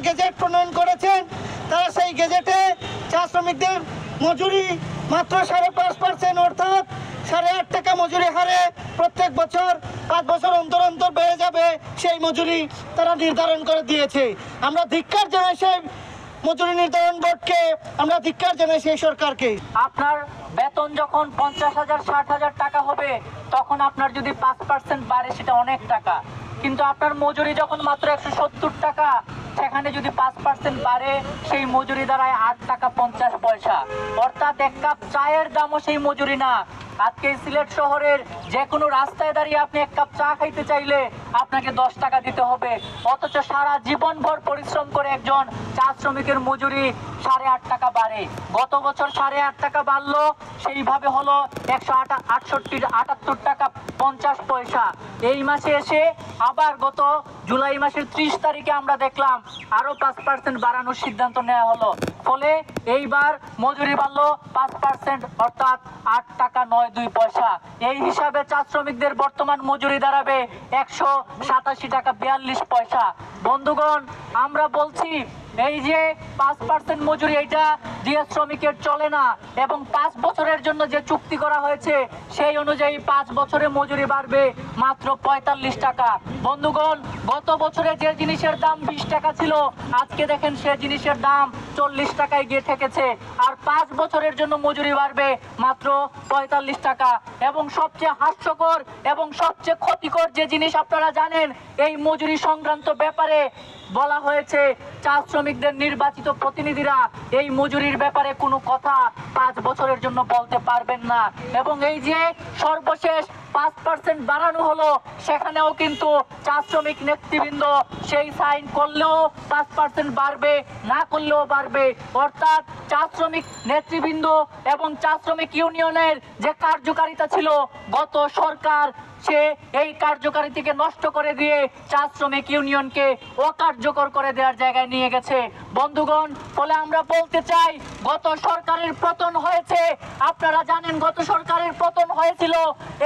Gazette প্রণয়ন করেছেন, তারা সেই গেজেটে চা শ্রমিকদের মজুরি মাত্র 5.5%, অর্থাৎ 8.5 টাকা মজুরি হারে প্রত্যেক বছর 5 বছর অন্তর অন্তর বেড়ে যাবে সেই মজুরি তারা নির্ধারণ করে দিয়েছে। আমরা ধিক্কার জানাই সেই মজুরি নির্ধারণ বোর্ডকে, আমরা ধিক্কার জানাই সেই সরকারকে। আপনার বেতন যখন 50,000 60,000 টাকা হবে তখন আপনার যদি 5% বাড়ে সেটা অনেক টাকা, কিন্তু আপনার মজুরি যখন মাত্র 170 টাকা, সেখানে যদি 5% বাড়ে সেই মজুরি দাঁড়ায় 8 টাকা 50 পয়সা, অর্থাৎ এক কাপ চায়ের দামও সেই মজুরি না। আজকে সিলেট শহরের যে কোনো রাস্তায় দাঁড়িয়ে আপনি এক কাপ চা খাইতে চাইলে আপনাকে 10 টাকা দিতে হবে, অথচ সারা জীবনভর পরিশ্রম করে একজন চা শ্রমিকের মজুরি 8.5 টাকা বাড়ে। গত বছর 8.5 টাকা বাড়লো, সেইভাবে হলো 178 টাকা 50 পয়সা। এই মাসে এসে আবার গত জুলাই মাসের 30 তারিখে আমরা দেখলাম আরো 5% বাড়ানোর সিদ্ধান্ত নেওয়া হলো, ফলে এইবার মজুরি বাড়লো 5%, অর্থাৎ 8 টাকা 92 পয়সা। এই হিসাবে চা শ্রমিকদের বর্তমান মজুরি দাঁড়াবে 187 টাকা 42 পয়সা। বন্ধুগণ, আমরা বলছি এই যে 5% মজুরি, এটা দিয়ে শ্রমিকের চলে না, এবং 5 বছরের জন্য যে চুক্তি করা হয়েছে সেই অনুযায়ী 5 বছরে মজুরি বাড়বে মাত্র 45 টাকা। বন্ধুগণ, গত বছরে যে জিনিসের দাম 20 টাকা ছিল, আজকে দেখেন সে জিনিসের দাম 40 টাকায় গিয়ে ঠেকেছে, আর 5 বছরের জন্য মজুরি বাড়বে মাত্র 45 টাকা। এবং সবচেয়ে হাস্যকর এবং সবচেয়ে ক্ষতিকর যে জিনিস আপনারা জানেন, এই মজুরি সংক্রান্ত ব্যাপারে বলা হয়েছে চা শ্রমিকদের নির্বাচিত প্রতিনিধিরা এই মজুরির ব্যাপারে কোনো কথা 5 বছরের জন্য বলতে পারবেন না। এবং এই যে সর্বশেষ 5% বাড়ানো হলো, সেখানেও কিন্তু চা শ্রমিক নেতৃবৃন্দ সেই সাইন করলেও 5% বাড়বে, না করলেও বাড়বে, অর্থাৎ চা শ্রমিক নেতৃবৃন্দ এবং চা শ্রমিক ইউনিয়নের যে কার্যকারিতা ছিল, গত সরকার সে এই কার্যকারিতাকে নষ্ট করে দিয়ে চা শ্রমিক ইউনিয়নকে অকার্যকর করে দেওয়ার জায়গায় নিয়ে গেছে। বন্ধুগণ, ফলে আমরা বলতে চাই গত সরকারের পতন হয়েছে। আপনারা জানেন গত সরকারের পতন হয়েছিল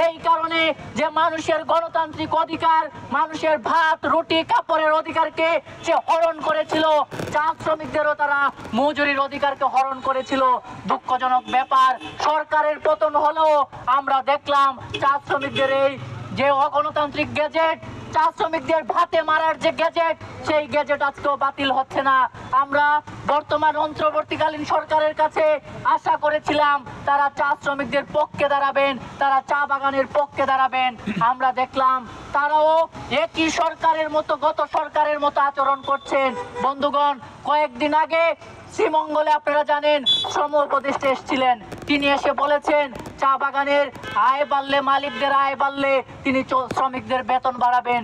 এই কারণে যে মানুষের গণতান্ত্রিক অধিকার, মানুষের ভাত রুটি কাপড়ের অধিকারকে সে হরণ করেছিল, চা শ্রমিকদেরও তারা মজুরির অধিকারকে হরণ করেছিল। দুঃখজনক ব্যাপার, সরকারের পতন হলো আমরা দেখলাম চা শ্রমিকদের এই যে অগণতান্ত্রিক গেজেট, চা শ্রমিকদের ভাতে মারার যে গেজেট, সেই গেজেট আজকেও বাতিল হচ্ছে না। আমরা বর্তমান অন্তর্বর্তীকালীন সরকারের কাছে আশা করেছিলাম তারা চা শ্রমিকদের পক্ষে দাঁড়াবেন, তারা চা বাগানের পক্ষে দাঁড়াবেন। আমরা দেখলাম তারাও একই সরকারের মতো, গত সরকারের মতো আচরণ করছেন। বন্ধুগণ, কয়েকদিন আগে শ্রীমঙ্গলে আপনারা জানেন শ্রম উপদেষ্টা এসেছিলেন, তিনি এসে বলেছেন চা বাগানের আয় বাড়লে, মালিকদের আয় বাড়লে তিনি শ্রমিকদের বেতন বাড়াবেন।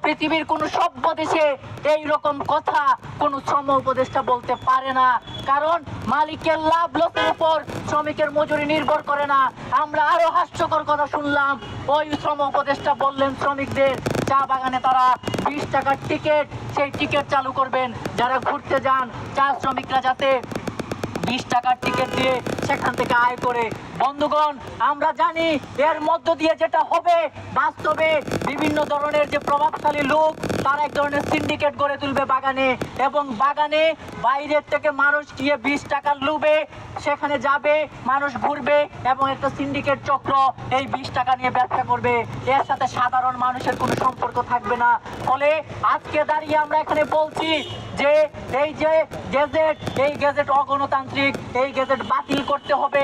পৃথিবীর কোন সভ্য দেশে এইরকম কথা কোন শ্রম উপদেষ্টা বলতে পারে না, কারণ মালিকের লাভ লসের উপর শ্রমিকের মজুরি নির্ভর করে না। আমরা আরো হাস্যকর কথা শুনলাম, ওই শ্রম উপদেষ্টা বললেন শ্রমিকদের চা বাগানে তারা 20 টাকার টিকিট, সেই টিকিট চালু করবেন, যারা ঘুরতে যান চা শ্রমিকরা যাতে 20 টাকার টিকিট দিয়ে সেখান থেকে আয় করে। বন্ধুগণ, আমরা জানি এর মধ্য দিয়ে যেটা হবে, বাস্তবে বিভিন্ন ধরনের যে প্রভাবশালী লোক তারা এক ধরনের সিন্ডিকেট গড়ে তুলবে বাগানে, এবং বাগানে বাইরের থেকে মানুষ গিয়ে 20 টাকার লোভে সেখানে যাবে, মানুষ ঘুরবে, এবং একটা সিন্ডিকেট চক্র এই 20 টাকা নিয়ে ব্যবসা করবে। এর সাথে সাধারণ মানুষের কোনো সম্পর্ক থাকবে না। ফলে আজকে দাঁড়িয়ে আমরা এখানে বলছি যে এই যে গেজেট, এই গেজেট অগণতান্ত্রিক, এই গেজেট বাতিল করতে হবে।